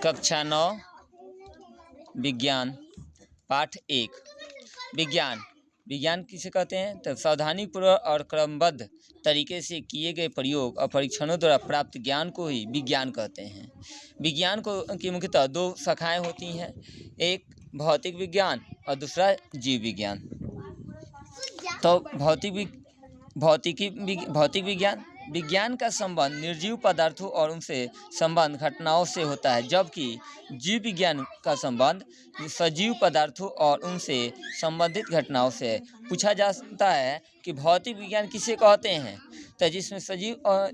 कक्षा 9 विज्ञान पाठ 1 विज्ञान। विज्ञान किसे कहते हैं? तो सावधानीपूर्वक और क्रमबद्ध तरीके से किए गए प्रयोग और परीक्षणों द्वारा प्राप्त ज्ञान को ही विज्ञान कहते हैं। विज्ञान को की मुख्यतः 2 शाखाएं होती हैं, एक भौतिक विज्ञान और दूसरा जीव विज्ञान। तो भौतिक विज्ञान का संबंध निर्जीव पदार्थों और उनसे संबंध घटनाओं से होता है, जबकि जीव विज्ञान का संबंध सजीव पदार्थों और उनसे संबंधित घटनाओं से है। पूछा जाता है कि भौतिक विज्ञान किसे कहते हैं? तो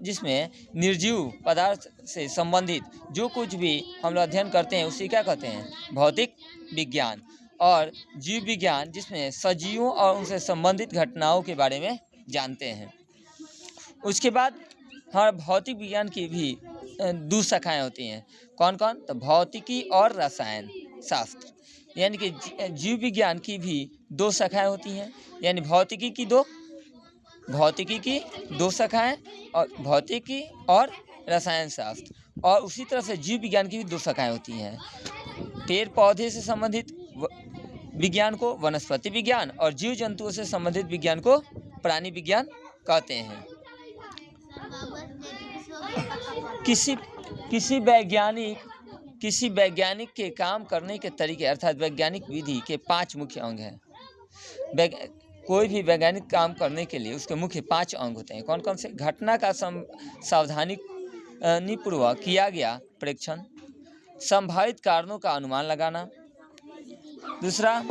जिसमें निर्जीव पदार्थ से संबंधित जो कुछ भी हम लोग अध्ययन करते हैं उसे क्या कहते हैं? भौतिक विज्ञान। और जीव विज्ञान जिसमें सजीवों और उनसे संबंधित घटनाओं के बारे में जानते हैं। उसके बाद भौतिक विज्ञान की भी 2 शाखाएं होती हैं। कौन कौन? तो भौतिकी और रसायन शास्त्र। यानी कि जीव विज्ञान की भी 2 शाखाएं होती हैं, यानी भौतिकी की 2 शाखाएं और भौतिकी और रसायन शास्त्र। और उसी तरह से जीव विज्ञान की भी 2 शाखाएं होती हैं। पेड़ पौधे से संबंधित विज्ञान को वनस्पति विज्ञान और जीव जंतुओं से संबंधित विज्ञान को प्राणी विज्ञान कहते हैं। किसी वैज्ञानिक के काम करने के तरीके अर्थात वैज्ञानिक विधि के 5 मुख्य अंग हैं। कोई भी वैज्ञानिक काम करने के लिए उसके मुख्य 5 अंग होते हैं। कौन कौन से? घटना का सावधानीपूर्वक किया गया परीक्षण, संभावित कारणों का अनुमान लगाना, दूसरा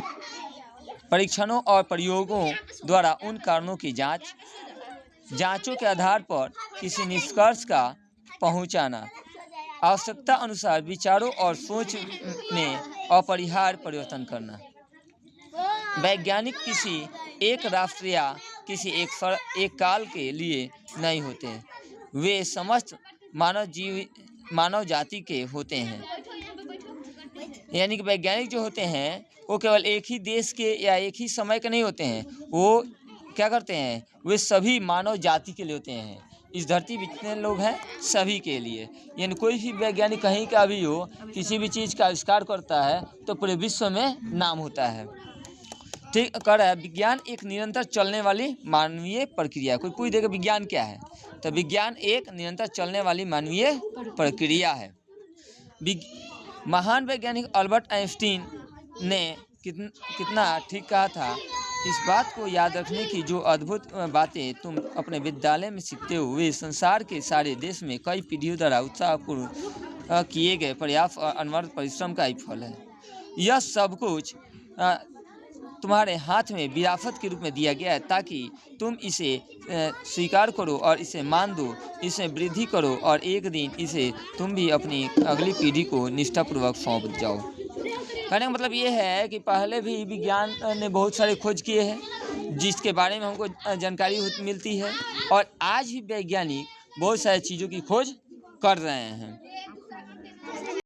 परीक्षणों और प्रयोगों द्वारा उन कारणों की जांचों के आधार पर किसी निष्कर्ष का पहुंचाना, आवश्यकता अनुसार विचारों और सोच में अपरिहार्य परिवर्तन करना। वैज्ञानिक किसी एक राष्ट्र या किसी एक काल के लिए नहीं होते, वे समस्त मानव जाति के होते हैं। यानी कि वैज्ञानिक जो होते हैं वो केवल एक ही देश के या एक ही समय के नहीं होते हैं, वो क्या करते हैं? वे सभी मानव जाति के लिए होते हैं। इस धरती पे जितने लोग हैं सभी के लिए। यानी कोई भी वैज्ञानिक कहीं का भी हो, किसी भी चीज़ का आविष्कार करता है तो पूरे विश्व में नाम होता है। ठीक कर रहा है। विज्ञान एक निरंतर चलने वाली मानवीय प्रक्रिया। कोई पूछ देगा विज्ञान क्या है? तो विज्ञान एक निरंतर चलने वाली मानवीय प्रक्रिया है। महान वैज्ञानिक अल्बर्ट आइंस्टीन ने कितना ठीक कहा था, इस बात को याद रखने की जो अद्भुत बातें तुम अपने विद्यालय में सीखते हो वे संसार के सारे देश में कई पीढ़ियों द्वारा उत्साहपूर्ण किए गए पर्याप्त और अनवरत परिश्रम का ही फल है। यह सब कुछ तुम्हारे हाथ में विरासत के रूप में दिया गया है ताकि तुम इसे स्वीकार करो और इसे मान दो, इसे वृद्धि करो और एक दिन इसे तुम भी अपनी अगली पीढ़ी को निष्ठापूर्वक सौंप जाओ। कहने का मतलब ये है कि पहले भी विज्ञान ने बहुत सारे खोज किए हैं जिसके बारे में हमको जानकारी मिलती है, और आज भी वैज्ञानिक बहुत सारी चीज़ों की खोज कर रहे हैं।